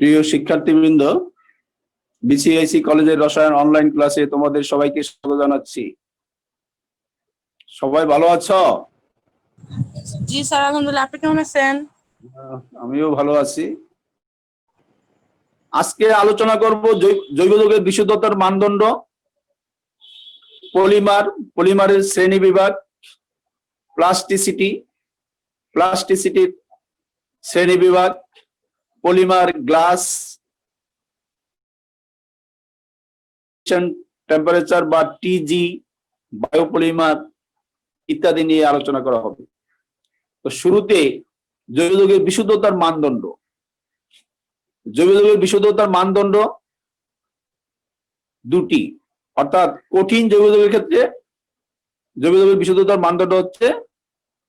প্রিয় শিক্ষার্থীবৃন্দ, বিসিআইসি কলেজের রসায়ন অনলাইন ক্লাসে তোমাদের সবাইকে স্বাগত জানাচ্ছি। সবাই ভালো আছো? জি স্যার, আলহামদুলিল্লাহ। আপনি কেমন আছেন? আমিও ভালো আছি। আজকে আলোচনা করব জৈব যৌগের বিশুদ্ধতার মানদণ্ড, পলিমারের শ্রেণী বিভাগ, প্লাস্টিসিটির শ্রেণী বিভাগ, পলিমার, গ্লাস, টেম্পারেচার বা টিজি, বায়োপলিমার ইত্যাদি নিয়ে আলোচনা করা হবে। তো শুরুতে জৈব যৌগের বিশুদ্ধতার মানদণ্ড। জৈব যৌগের বিশুদ্ধতার মানদণ্ড দুটি, অর্থাৎ কঠিন জৈব যৌগের ক্ষেত্রে জৈব যৌগের বিশুদ্ধতার মানদণ্ড হচ্ছে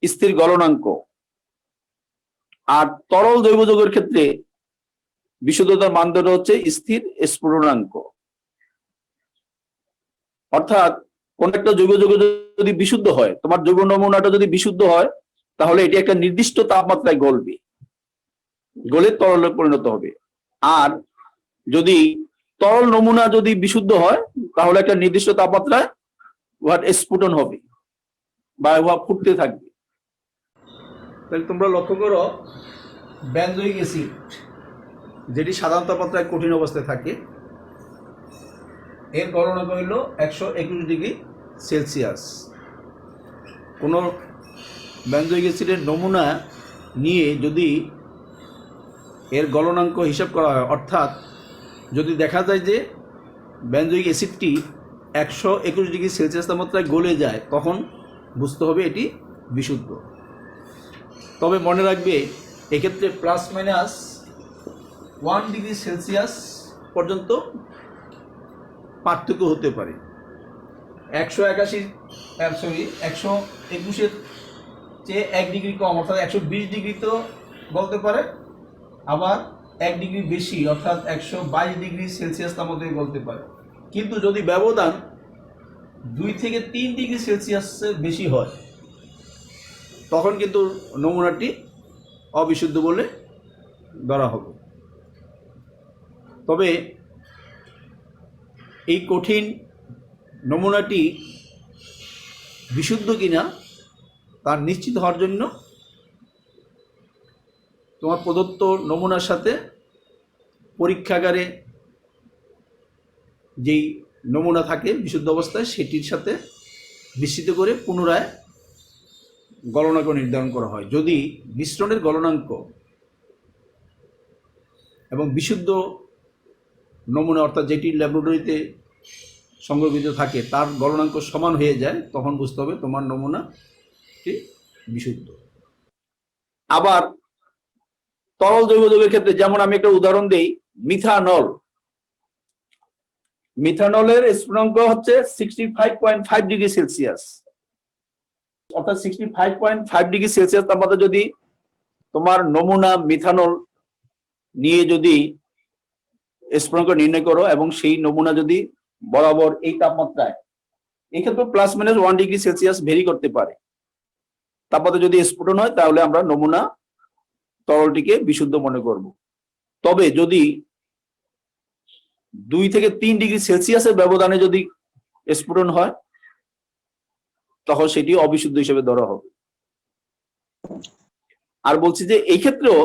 স্থির গলনাঙ্ক, আর তরল জৈব যৌগের ক্ষেত্রে বিশুদ্ধতার মানদণ্ড হচ্ছে স্থির স্ফুটনাঙ্ক। অর্থাৎ কোন একটা জৈব যৌগ যদি বিশুদ্ধ হয়, তোমার জৈব নমুনাটা যদি বিশুদ্ধ হয়, তাহলে এটি একটা নির্দিষ্ট তাপমাত্রায় গলবে, গলে তরলে পরিণত হবে। আর যদি তরল নমুনা যদি বিশুদ্ধ হয়, তাহলে একটা নির্দিষ্ট তাপমাত্রায় উহার স্ফুটন হবে বা উহা ফুটতে থাকবে। তাহলে তোমরা লক্ষ্য করো, বেনজোইক অ্যাসিড যেটি সাধারণ তাপমাত্রায় কঠিন অবস্থায় থাকে, এর গলনাঙ্ক হইল 121 ডিগ্রি সেলসিয়াস। কোনো বেনজোইক অ্যাসিডের নমুনা নিয়ে যদি এর গলনাঙ্ক হিসাব করা হয়, অর্থাৎ যদি দেখা যায় যে বেনজোইক অ্যাসিডটি 121 ডিগ্রি সেলসিয়াস তাপমাত্রায় গলে যায়, তখন বুঝতে হবে এটি বিশুদ্ধ। তবে মনে রাখবে, এক্ষেত্রে ±1 ডিগ্রি সেলসিয়াস পর্যন্ত পার্থক্য হতে পারে। 121-এর চেয়ে 1 ডিগ্রি কম, অর্থাৎ 120 ডিগ্রি তো বলতে পারে, আবার 1 ডিগ্রি বেশি অর্থাৎ 122 ডিগ্রি সেলসিয়াস তাপমাত্রায় বলতে পারে। কিন্তু যদি ব্যবধান 2 থেকে 3 ডিগ্রি সেলসিয়াসের বেশি হয়, তখন কিন্তু নমুনাটি অবিশুদ্ধ বলে ধরা হবে। তবে এই কঠিন নমুনাটি বিশুদ্ধ কিনা তার নিশ্চিত হওয়ার জন্য তোমার প্রদত্ত নমুনার সাথে পরীক্ষাগারে যেই নমুনা থাকে বিশুদ্ধ অবস্থায়, সেটির সাথে মিশ্রিত করে পুনরায় গলনাঙ্ক নির্ধারণ করা হয়। যদি মিশ্রণের গলনাঙ্ক এবং বিশুদ্ধ নমুনা, অর্থাৎ যেটি ল্যাবরেটরিতে সংরক্ষিত থাকে, তার গলনাঙ্ক সমান হয়ে যায়, তখন বুঝতে হবে তোমার নমুনাটি বিশুদ্ধ। আবার তরল জৈব যৌগের ক্ষেত্রে, যেমন আমি একটা উদাহরণ দেই, মিথানলের স্ফুটনাঙ্ক হচ্ছে 65.5 ডিগ্রি সেলসিয়াস। অর্থাৎ 65.5 ডিগ্রি সেলসিয়াস তাপমাত্রা যদি তোমার নমুনা মিথানল নিয়ে যদি স্ফুটনাঙ্ক নির্ণয় করো, এবং সেই নমুনা যদি বরাবর এই তাপমাত্রায়, এক্ষেত্রে ±1 ডিগ্রি সেলসিয়াস ভেরি করতে পারে, তাপমাত্রা যদি স্ফুটন হয়, তাহলে আমরা নমুনা তরলটিকে বিশুদ্ধ মনে করব। তবে যদি 2 থেকে 3 ডিগ্রি সেলসিয়াসের ব্যবধানে যদি স্ফুটন হয়, তখন সেটি অবিশুদ্ধ হিসেবে ধরা হবে। আর বলছি যে এই ক্ষেত্রেও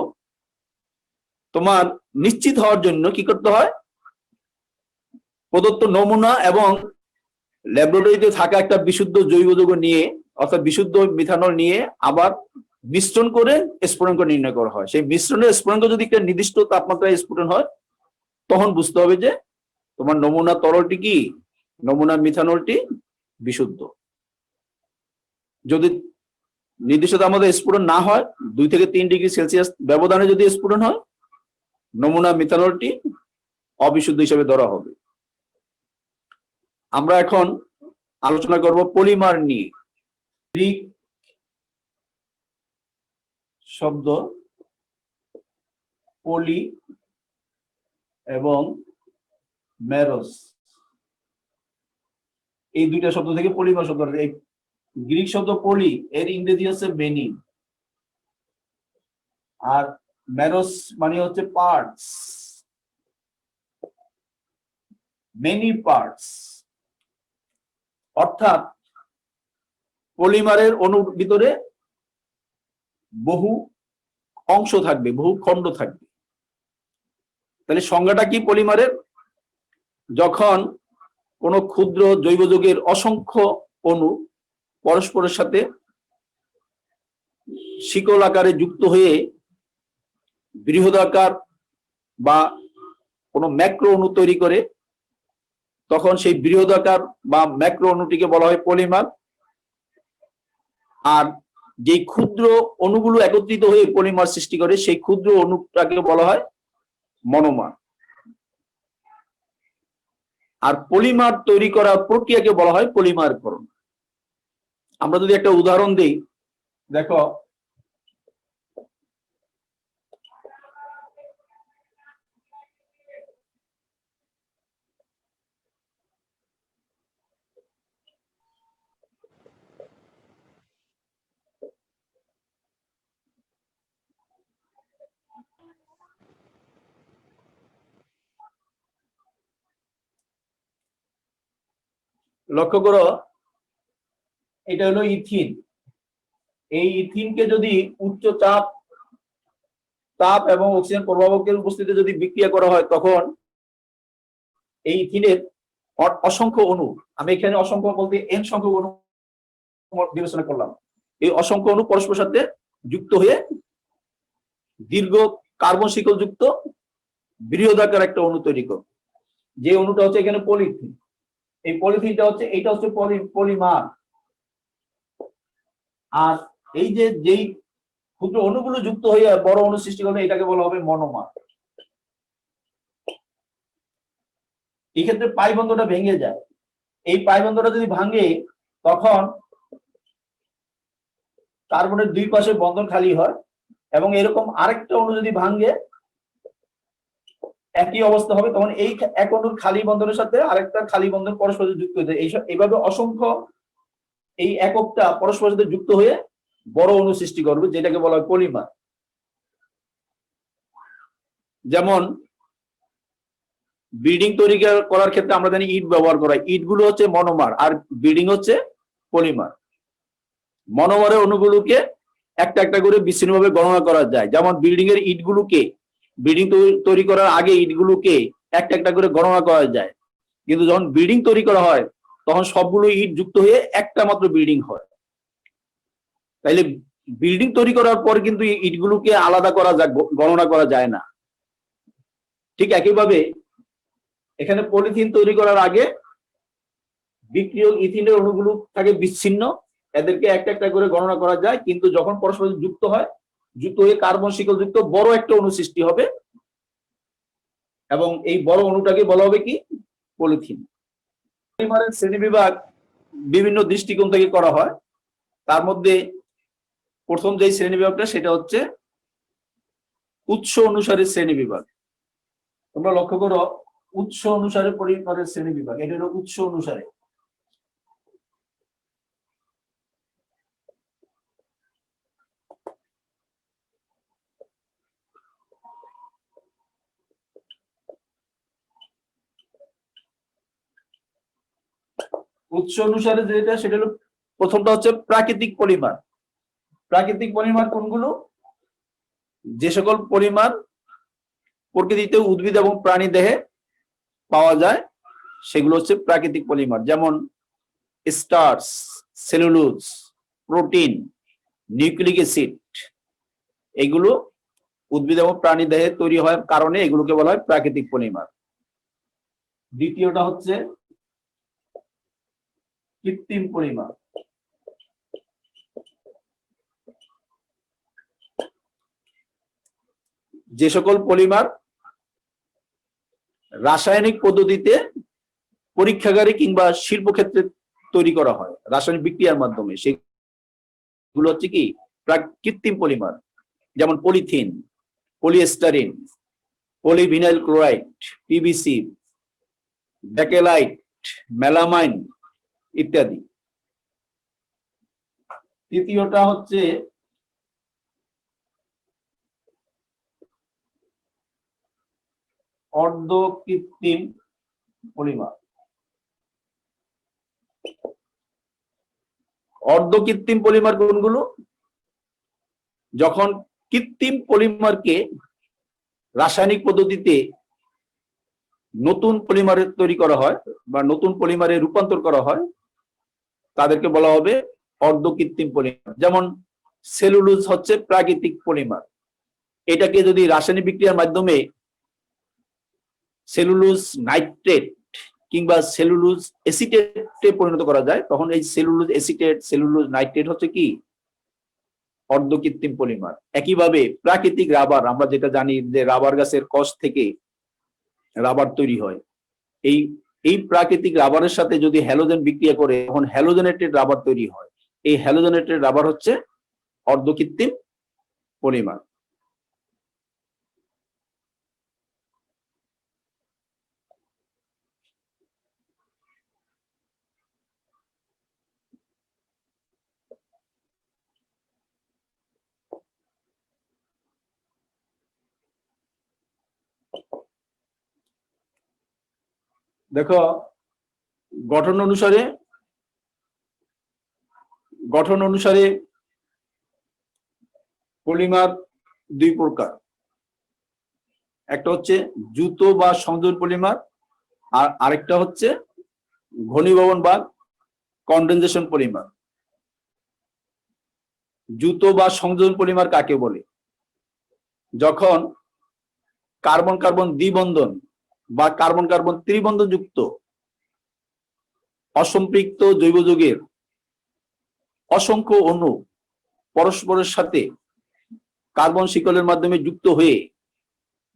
তোমার নিশ্চিত হওয়ার জন্য কি করতে হয়, প্রদত্ত নমুনা এবং ল্যাবরেটরিতে থাকা একটা বিশুদ্ধ জৈব যৌগ নিয়ে, অর্থাৎ বিশুদ্ধ মিথানল নিয়ে আবার মিশ্রণ করে স্ফুটনাঙ্ক নির্ণয় করা হয়। সেই মিশ্রণের স্ফুটনাঙ্ক যদি একটা নির্দিষ্ট তাপমাত্রায় স্ফুটন হয়, তখন বুঝতে হবে যে তোমার নমুনা তরলটি কি, নমুনা মিথানলটি বিশুদ্ধ। যদি নির্দিষ্ট তাপমাত্রায় স্ফুটন না হয়, 2 থেকে 3 ডিগ্রি সেলসিয়াস ব্যবধানে যদি স্ফুটন হয়, নমুনা মিথানলটি অবিশুদ্ধ হিসেবে ধরা হবে। আমরা এখন আলোচনা করব পলিমার নিয়ে। গ্রিক শব্দ পলি এবং মেরোস, এই দুইটা শব্দ থেকে পলিমার শব্দ। এই গ্রিক শব্দ পলি, এর ইংরেজি হচ্ছে মেনি, আর মেরোস মানে হচ্ছে পার্টস, মেনি পার্টস, অর্থাৎ পলিমারের অণুর ভিতরে বহু অংশ থাকবে, বহু খণ্ড থাকবে। তাহলে সংজ্ঞাটা কি পলিমারের? যখন কোন ক্ষুদ্র জৈব যৌগের অসংখ্য অণু পরস্পরের সাথে শিকল আকারে যুক্ত হয়ে বৃহদাকার বা কোন ম্যাক্রো অণু তৈরি করে, তখন সেই বৃহদাকার বা ম্যাক্রো অণুটিকে বলা হয় পলিমার। আর যে ক্ষুদ্র অণুগুলো একত্রিত হয়ে পলিমার সৃষ্টি করে, সেই ক্ষুদ্র অণুটাকে বলা হয় মনোমার। আর পলিমার তৈরি করার প্রক্রিয়াকে বলা হয় পলিমারকরণ। আমরা যদি একটা উদাহরণ দিই, দেখো লক্ষ্য করো, এটা হলো ইথিন। এই ইথিনকে যদি উচ্চ তাপ এবং অক্সিজেন প্রভাবকের উপস্থিতিতে যদি বিক্রিয়া করা হয়, তখন এই ইথিনের অসংখ্য অণু, আমি এখানে অসংখ্য বলতে এন সংখ্যক অণু বিবেচনা করলাম, এই অসংখ্য অণু পরস্পর সাথে যুক্ত হয়ে দীর্ঘ কার্বন শিকল যুক্ত বৃহদাকার একটা অণু তৈরি করবে। যে অণুটা হচ্ছে এখানে পলিথিন। এই পলিথিনটা হচ্ছে, এটা হচ্ছে পলিমার। আর এই যে যেই ক্ষুদ্র অণুগুলো যুক্ত হয়ে বড় অণু সৃষ্টি করবে, এটাকে বলা হবে মনোমার। এই ক্ষেত্রে পাই বন্ধনটা ভেঙে যায়। এই পাই বন্ধনটা যদি ভাঙে, তখন কার্বনের দুই পাশে বন্ধন খালি হয়, এবং এরকম আরেকটা অণু যদি ভাঙে একই অবস্থা হবে, তখন এই এক অণুর খালি বন্ধনের সাথে আরেকটা খালি বন্ধন পরস্পর যুক্ত হয়ে যায়। এইভাবে অসংখ্য এই এককটা পরস্পরের সাথে যুক্ত হয়ে বড় অণু সৃষ্টি করবে, যেটাকে বলা হয় পলিমার। যেমন বিল্ডিং তৈরি করার ক্ষেত্রে আমরা জানি ইট ব্যবহার করা হয়। ইট গুলো হচ্ছে মনোমার, আর বিল্ডিং হচ্ছে পলিমার। মনোমারের অণুগুলোকে একটা একটা করে বিচ্ছিন্নভাবে গণনা করা যায়। যেমন বিল্ডিং এর ইটগুলোকে, বিল্ডিং তৈরি করার আগে ইটগুলোকে একটা একটা করে গণনা করা যায়, কিন্তু যখন বিল্ডিং তৈরি করা হয় তখন সবগুলো ইট যুক্ত হয়ে একটা মাত্র বিল্ডিং হয়। তাইলে বিল্ডিং তৈরি করার পর কিন্তু ইটগুলোকে আলাদা করা যায়, গণনা করা যায় না। ঠিক একইভাবে এখানে পলিথিন তৈরি করার আগে বিক্রিয়ক ইথিনের অণুগুলো থাকে বিচ্ছিন্ন, এদেরকে একটা একটা করে গণনা করা যায়, কিন্তু যখন পরস্পর যুক্ত হয়, যুক্ত হয়ে কার্বন শিকল যুক্ত বড় একটা অণু সৃষ্টি হবে, এবং এই বড় অণুটাকে বলা হবে কি? পলিথিন। পলিমারের শ্রেণীবিভাগ বিভিন্ন দৃষ্টিকোণ থেকে করা হয়। তার মধ্যে প্রথম যে শ্রেণীবিভাগটা, সেটা হচ্ছে উৎস অনুসারে শ্রেণীবিভাগ। তোমরা লক্ষ্য করো, উৎস অনুসারে পলিমারের শ্রেণীবিভাগ, এটা হলো উৎস অনুসারে। উৎস অনুসারে যেটা, সেটা হলো প্রথমটা হচ্ছে প্রাকৃতিক পলিমার। প্রাকৃতিক পলিমার কোনগুলো? যে সকল পলিমার প্রকৃতিতে উদ্ভিদ এবং প্রাণী দেহে পাওয়া যায়, সেগুলো হচ্ছে প্রাকৃতিক পলিমার। যেমন starch, cellulose, protein, nucleic acid, এগুলো উদ্ভিদ এবং প্রাণী দেহে তৈরি হওয়ার কারণে এগুলোকে বলা হয় প্রাকৃতিক পলিমার। দ্বিতীয়টা হচ্ছে কৃত্রিম পলিমার। যে সকল পলিমার রাসায়নিক পদ্ধতিতে পরীক্ষাগারে কিংবা শিল্পক্ষেত্রে তৈরি করা হয় রাসায়নিক বিক্রিয়ার মাধ্যমে, সেগুলো হচ্ছে কি? কৃত্রিম পলিমার। যেমন polythene, polystyrene, polyvinyl chloride, PVC, bakelite, melamine ইত্যাদি। তৃতীয়টা হচ্ছে অর্ধ কৃত্রিম পলিমার। অর্ধকৃত্রিম পলিমার কোনগুলো? যখন কৃত্রিম পলিমারকে রাসায়নিক পদ্ধতিতে নতুন পলিমারে তৈরি করা হয় বা নতুন পলিমারে রূপান্তর করা হয়, তাদেরকে বলা হবে অর্ধকৃত্রিম পলিমার। যেমন সেলুলোজ হচ্ছে প্রাকৃতিক পলিমার। এটাকে যদি রাসায়নিক বিক্রিয়ার মাধ্যমে সেলুলোজ নাইট্রেট কিংবা সেলুলোজ এসিটেটে পরিণত করা যায়, তখন এই সেলুলোজ এসিটেট, সেলুলোজ নাইট্রেট হচ্ছে কি? অর্ধকৃত্রিম পলিমার। একইভাবে প্রাকৃতিক রাবার, আমরা যেটা জানি যে রাবার গাছের কষ থেকে রাবার তৈরি হয়, এই এই প্রাকৃতিক রাবারের সাথে যদি হ্যালোজেন বিক্রিয়া করে তখন হ্যালোজেনেটেড রাবার তৈরি হয়। এই হ্যালোজেনেটেড রাবার হচ্ছে অর্ধকৃত্রিম পলিমার। দেখো, গঠন অনুসারে পলিমার দুই প্রকার। একটা হচ্ছে দ্রুত বা সংযোজন পলিমার, আর আরেকটা হচ্ছে ঘনীভবন বা কনডেনসেশন পলিমার। দ্রুত বা সংযোজন পলিমার কাকে বলে? যখন কার্বন কার্বন দ্বিবন্ধন বা কার্বন কার্বন ত্রিবন্ধন যুক্ত অসম্পৃক্ত জৈব যৌগের অসংখ্য অণু পরস্পরের সাথে কার্বন শিকলের মাধ্যমে যুক্ত হয়ে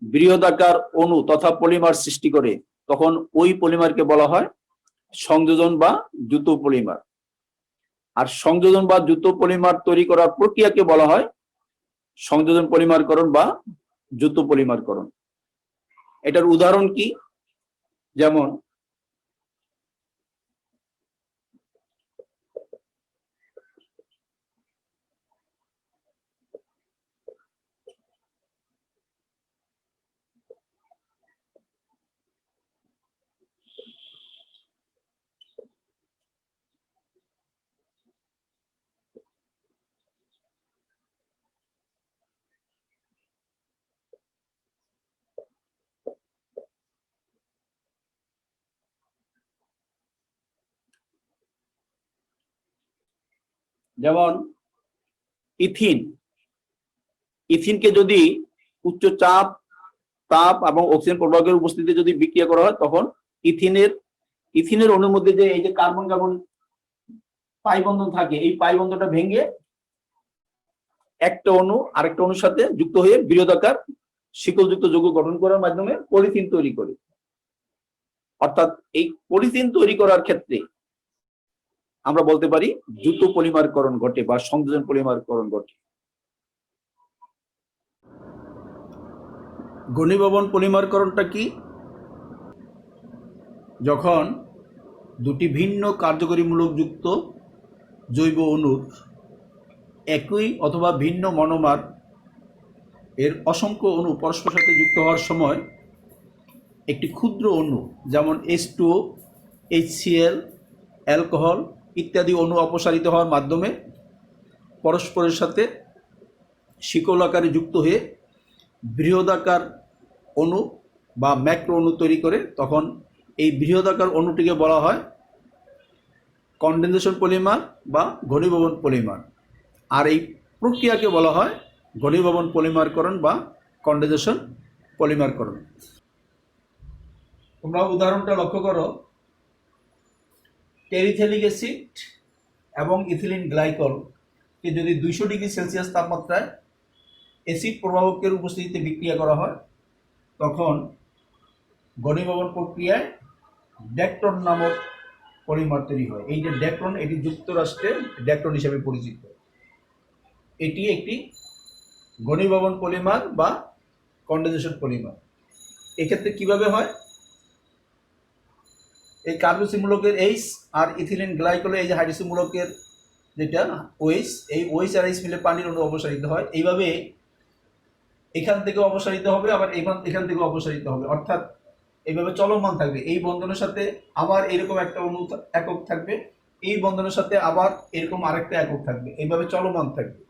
বৃহদাকার অণু তথা পলিমার সৃষ্টি করে, তখন ওই পলিমারকে বলা হয় সংযোজন বা দ্রুত পলিমার। আর সংযোজন বা দ্রুত পলিমার তৈরি করার প্রক্রিয়াকে বলা হয় সংযোজন পলিমারকরণ বা দ্রুত পলিমারকরণ। এটার উদাহরণ কি? যেমন ইথিনকে যদি উচ্চ চাপ, তাপ এবং অক্সিজেন প্রবাহের উপস্থিতিতে যদি বিক্রিয়া করা হয়, তখন ইথিনের অণুর মধ্যে যে এই যে কার্বন কার্বন পাই বন্ধন থাকে, এই পাই বন্ধনটা ভেঙে একটা অণু আরেকটা অণুর সাথে যুক্ত হয়ে বৃহদাকার শিকলযুক্ত যৌগ গঠন করার মাধ্যমে পলিথিন তৈরি করে। অর্থাৎ এই পলিথিন তৈরি করার ক্ষেত্রে আমরা বলতে পারি দ্রুত পলিমারকরণ ঘটে বা সংযোজন পলিমারকরণ ঘটে। ঘনীভবন পলিমারকরণটা কি? যখন দুটি ভিন্ন কার্যকরীমূলক যুক্ত জৈব অণুর একই অথবা ভিন্ন মনোমার এর অসংখ্য অণু পরস্পর সাথে যুক্ত হওয়ার সময় একটি ক্ষুদ্র অণু, যেমন H2O, HCl, অ্যালকোহল ইত্যাদি অণু অপসারিত হওয়ার মাধ্যমে পরস্পরের সাথে শিকল আকারে যুক্ত হয়ে বৃহদাকার অণু বা ম্যাক্রো অণু তৈরি করে, তখন এই বৃহদাকার অণুটিকে বলা হয় কনডেনসেশন পলিমার বা ঘনীভবন পলিমার। আর এই প্রক্রিয়াকে বলা হয় ঘনীভবন পলিমারকরণ বা কনডেনসেশন পলিমারকরণ। তোমরা উদাহরণটা লক্ষ্য করো, টেরিথেলিক অ্যাসিড এবং ইথিলিন গ্লাইকলকে যদি 200 ডিগ্রি সেলসিয়াস তাপমাত্রায় অ্যাসিড প্রবাহকের উপস্থিতিতে বিক্রিয়া করা হয়, তখন ঘনীভবন প্রক্রিয়ায় ডেক্টন নামক পলিমার তৈরি হয়। এই যে ডেক্টন, এটি যুক্তরাষ্ট্রের ডেক্টন হিসেবে পরিচিত। এটি একটি ঘনীভবন পলিমার বা কনডেনসেশন পলিমার। এক্ষেত্রে কিভাবে হয়? এই কার্বক্সি মূলকের H আর ইথিলিন গ্লাইকলে এই যে হাইড্রোক্সি মূলকের যেটা OH, এই OH আর H মিলে পানির অণু অপসারিত হয়। এইভাবে এখান থেকে অপসারিত হবে, আবার এখান থেকে অপসারিত হবে। অর্থাৎ এইভাবে চলমান থাকবে। এই বন্ধনের সাথে আবার এরকম একটা একক থাকবে, এই বন্ধনের সাথে আবার এরকম আরেকটা একক থাকবে, এইভাবে চলমান থাকবে,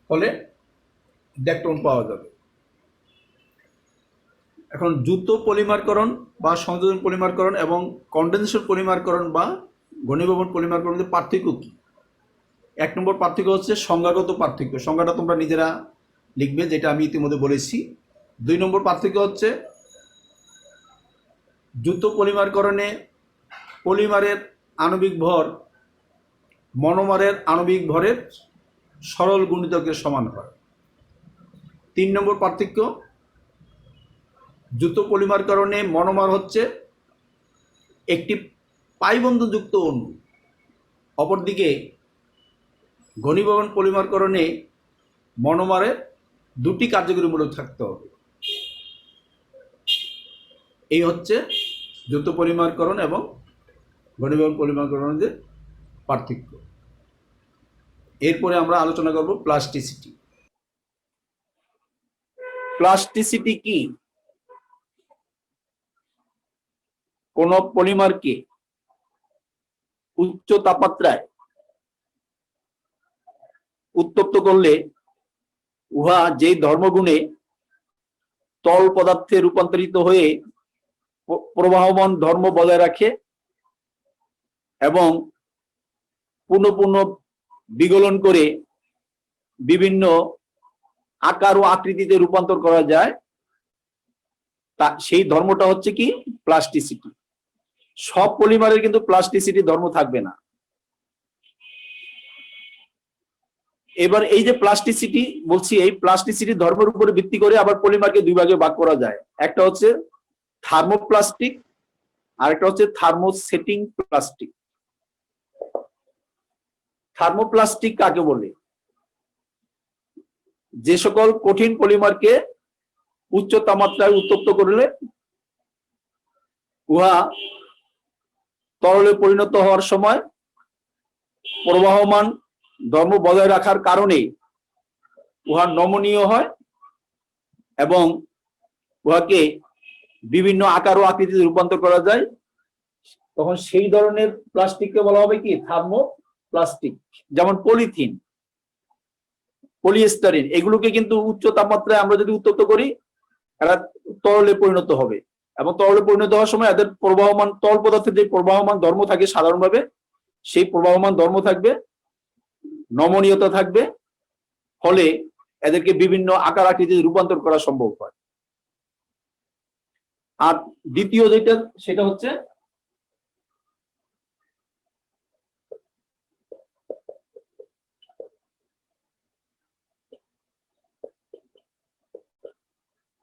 ফলে ডেকটন পাওয়া যাবে। এখন দ্রুত পলিমারকরণ বা সংযোজন পলিমারকরণ এবং কন্ডেনসেশন পলিমারকরণ বা ঘনীভবন পলিমারকরণের পার্থক্য কি? 1 নম্বর পার্থক্য হচ্ছে সংজ্ঞাগত পার্থক্য, সংজ্ঞাটা তোমরা নিজেরা লিখবে, যেটা আমি ইতিমধ্যে বলেছি। 2 নম্বর পার্থক্য হচ্ছে দ্রুত পলিমারকরণে পলিমারের আণবিক ভর মনোমারের আণবিক ভরের সরল গুণিতকের সমান হয়। 3 নম্বর পার্থক্য, দ্রুত পলিমারকরণে মনোমার হচ্ছে একটি পাই বন্ধনযুক্ত অণু, অপরদিকে ঘনীভবন পলিমারকরণে মনোমারের 2টি কার্যকরী মূলক থাকতে হবে। এই হচ্ছে দ্রুত পলিমারকরণ এবং ঘনীভবন পলিমারকরণের পার্থক্য। এরপরে আমরা আলোচনা করব প্লাস্টিসিটি। প্লাস্টিসিটি কি? কোন পলিমারকে উচ্চ তাপমাত্রায় উত্তপ্ত করলে উহা যেই ধর্মগুণে তরল পদার্থে রূপান্তরিত হয়ে প্রবাহমান ধর্ম বজায় রাখে এবং পুনঃ পুনঃ বিগলন করে বিভিন্ন আকার ও আকৃতিতে রূপান্তর করা যায়, তা সেই ধর্মটা হচ্ছে কি? প্লাস্টিসিটি। সব পলিমারের কিন্তু প্লাস্টিসিটি ধর্ম থাকবে না। এবার এই যে প্লাস্টিসিটি বলছি, এই প্লাস্টিসিটি ধর্মের উপরে ভিত্তি করে আবার পলিমারকে 2 ভাগে ভাগ করা যায়। একটা হচ্ছে থার্মোপ্লাস্টিক আর একটা হচ্ছে থার্মোসেটিং প্লাস্টিক। থার্মোপ্লাস্টিক কাকে বলে? যে সকল কঠিন পলিমারকে উচ্চ তাপমাত্রায় উত্তপ্ত করলে উহা তরলে পরিণত হওয়ার সময় প্রবাহমান ধর্ম বজায় রাখার কারণে উহা নমনীয় হয় এবং উহাকে বিভিন্ন আকার ও আকৃতিতে রূপান্তর করা যায়। তখন সেই ধরনের প্লাস্টিককে বলা হবে কি? থার্মোপ্লাস্টিক। যেমন পলিথিন, পলিয়েস্টারিন, এগুলোকে কিন্তু উচ্চ তাপমাত্রায় আমরা যদি উত্তপ্ত করি এরা তরলে পরিণত হবে এবং তরলে পরিণত হওয়ার সময় এদের প্রবাহমান তরল পদার্থের যে প্রবাহমান ধর্ম থাকে সাধারণভাবে, সেই প্রবাহমান ধর্ম থাকবে, নমনীয়তা থাকবে, ফলে এদেরকে বিভিন্ন আকার আকৃতিতে রূপান্তর করা সম্ভব হয়। আর দ্বিতীয় যেটা, সেটা হচ্ছে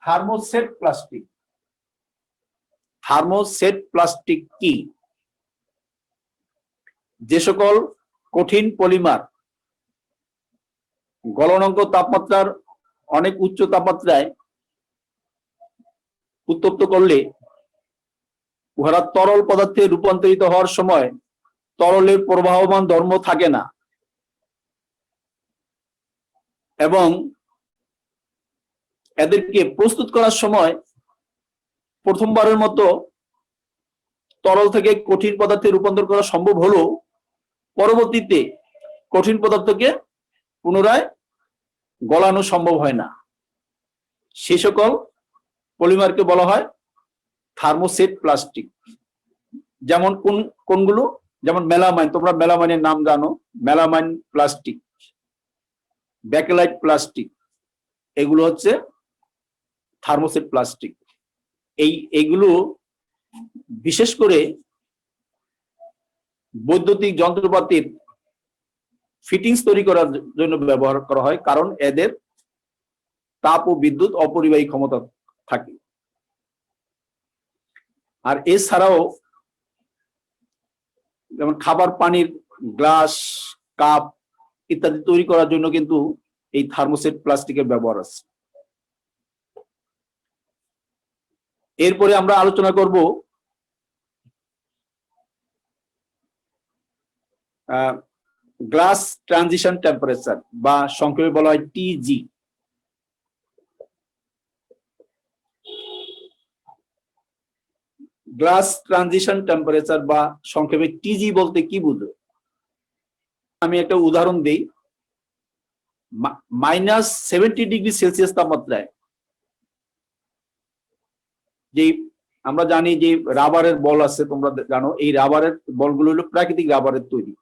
থার্মোসেট প্লাস্টিক। থার্মোসেট প্লাস্টিক কি? যে সকল কঠিন পলিমার গলনাঙ্ক তাপমাত্রার অনেক উচ্চ তাপমাত্রায় উত্তপ্ত করলে উহারা তরল পদার্থে রূপান্তরিত হওয়ার সময় তরলের প্রবাহমান ধর্ম থাকে না এবং এদেরকে প্রস্তুত করার সময় প্রথমবারের মতো তরল থেকে কঠিন পদার্থে রূপান্তর করা সম্ভব হলেও পরবর্তীতে কঠিন পদার্থকে পুনরায় গলানো সম্ভব হয় না। সে সকল পলিমারকে বলা হয় থার্মোসেট প্লাস্টিক। যেমন কোনগুলো? যেমন মেলামাইন, তোমরা মেলামাইনের নাম জানো, মেলামাইন প্লাস্টিক, ব্যাকেলাইট প্লাস্টিক, এগুলো হচ্ছে থার্মোসেট প্লাস্টিক। এইগুলো বিশেষ করে বৈদ্যুতিক যন্ত্রপাতির ফিটিংস তৈরি করার জন্য ব্যবহার করা হয়, কারণ এদের তাপ ও বিদ্যুৎ অপরিবাহী ক্ষমতা থাকে। আর এছাড়াও যেমন খাবার পানির গ্লাস, কাপ ইত্যাদি তৈরি করার জন্য কিন্তু এই থার্মোসেট প্লাস্টিকের ব্যবহার আছে। এরপরে আমরা আলোচনা করব গ্লাস ট্রানজিশন টেম্পারেচার বা সংক্ষেপে বলা হয় টিজি। গ্লাস ট্রানজিশন টেম্পারেচার বা সংক্ষেপে টিজি বলতে কি বুঝো? আমি একটা উদাহরণ দিই। -70°C তাপমাত্রায় যে আমরা জানি যে রাবারের বল আছে, তোমরা জানো এই রাবারের বলগুলো হলো প্রাকৃতিক রাবারের তৈরি।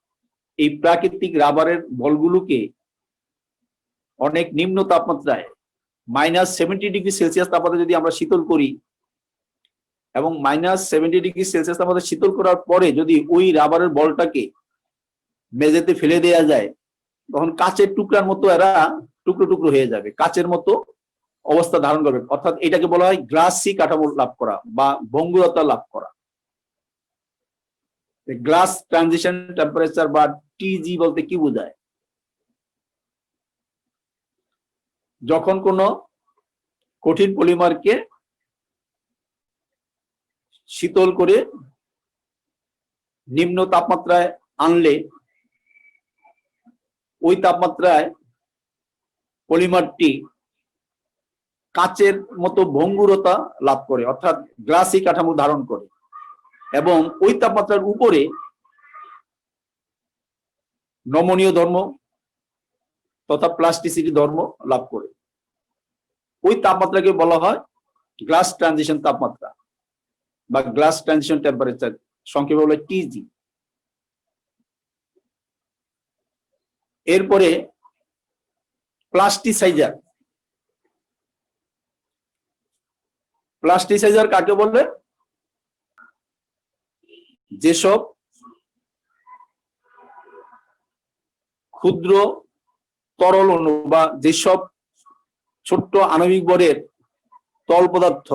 এই প্রাকৃতিক রাবারের বলগুলোকে অনেক নিম্ন তাপমাত্রায় -70°C তাপমাত্রা যদি আমরা শীতল করি এবং -70°C তাপমাত্রা শীতল করার পরে যদি ওই রাবারের বলটাকে মেঝেতে ফেলে দেওয়া যায়, তখন কাচের টুকরার মতো এরা টুকরো টুকরো হয়ে যাবে, কাচের মতো অবস্থা ধারণ করবে। অর্থাৎ এটাকে বলা হয় গ্লাসি কাঠামো লাভ করা বা ভঙ্গুরতা লাভ করা। গ্লাস ট্রানজিশন টেম্পারেচার বা টিজি বলতে কি বোঝায়? যখন কোনো কঠিন পলিমারকে শীতল করে নিম্ন তাপমাত্রায় আনলে ওই তাপমাত্রায় পলিমারটি কাচের মতো ভঙ্গুরতা লাভ করে, অর্থাৎ গ্লাসি কাঠামো ধারণ করে এবং ওই তাপমাত্রার উপরে নমনীয় ধর্ম তথা প্লাস্টিসিটি ধর্ম লাভ করে। ওই তাপমাত্রাকে বলা হয় গ্লাস ট্রানজিশন তাপমাত্রা বা গ্লাস ট্রানজিশন টেম্পারেচার, সংক্ষেপে বলে টিজি। এরপরে প্লাস্টিসাইজার। প্লাস্টিসাইজার কাকে বলে? যেসব ক্ষুদ্র তরল অণু বা যেসব ছোট্ট আণবিক ভরের তরল পদার্থ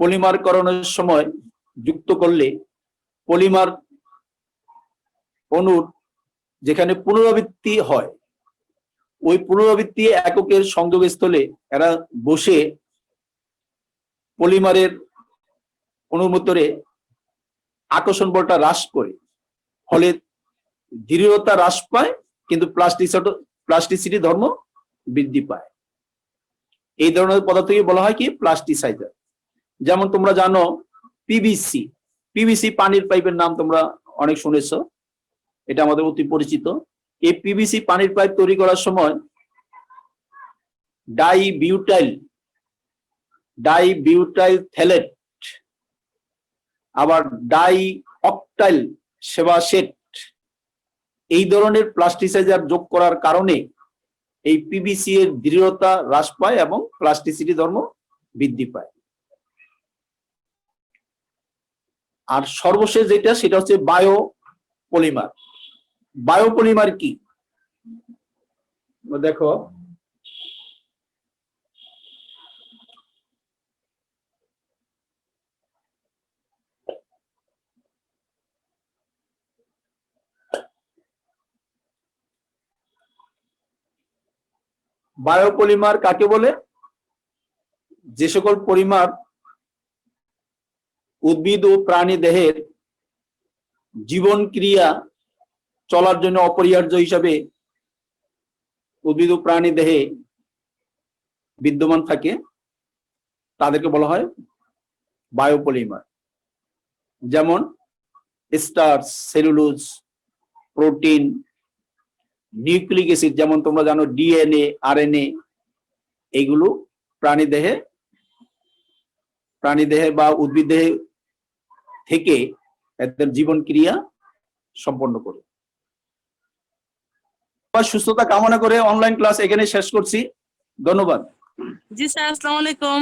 পলিমারকরণের সময় যুক্ত করলে পলিমার অণুর যেখানে পুনরাবৃত্তি হয়, ওই পুনরাবৃত্তি এককের সংযোগস্থলে এরা বসে পলিমারের অণুর ভিতরে আকর্ষণ বলটা হ্রাস করে, ফলে দৃঢ়তা হ্রাস পায় কিন্তু প্লাস্টিসিটি ধর্ম বৃদ্ধি পায়। এই ধরনের পদার্থকে বলা হয় কি? প্লাস্টিসাইজার। যেমন তোমরা জানো পিভিসি পানির পাইপের নাম তোমরা অনেক শুনেছো, এটা আমাদের অতি পরিচিত। এই পিভিসি পানির পাইপ তৈরি করার সময় ডাইবিউটাইল থ্যালেট আবার ডাইঅক্টাইল সেবাসেট এই ধরনের প্লাস্টিসাইজার যোগ করার কারণে এই পিভিসি এর দৃঢ়তা হ্রাস পায় এবং প্লাস্টিসিটি ধর্ম বৃদ্ধি পায়। আর সর্বশেষ যেটা, সেটা হচ্ছে বায়োপলিমার। বায়োপলিমার কি? দেখো, বায়োপলিমার কাকে বলে? যে সকল পলিমার উদ্ভিদ ও প্রাণী দেহের জীবন ক্রিয়া চলার জন্য অপরিহার্য হিসাবে উদ্ভিদ ও প্রাণী দেহে বিদ্যমান থাকে, তাদেরকে বলা হয় বায়োপলিমার। যেমন starch, cellulose, protein, nucleic acid, যেমন তোমরা জানো ডিএনএ, আরএনএ, এইগুলো প্রাণী দেহে বা উদ্ভিদ দেহে থেকে এদের জীবন ক্রিয়া সম্পন্ন করে। সুস্থতা কামনা করে অনলাইন ক্লাস এখানে শেষ করছি। ধন্যবাদ। জি স্যার, আসসালামু আলাইকুম।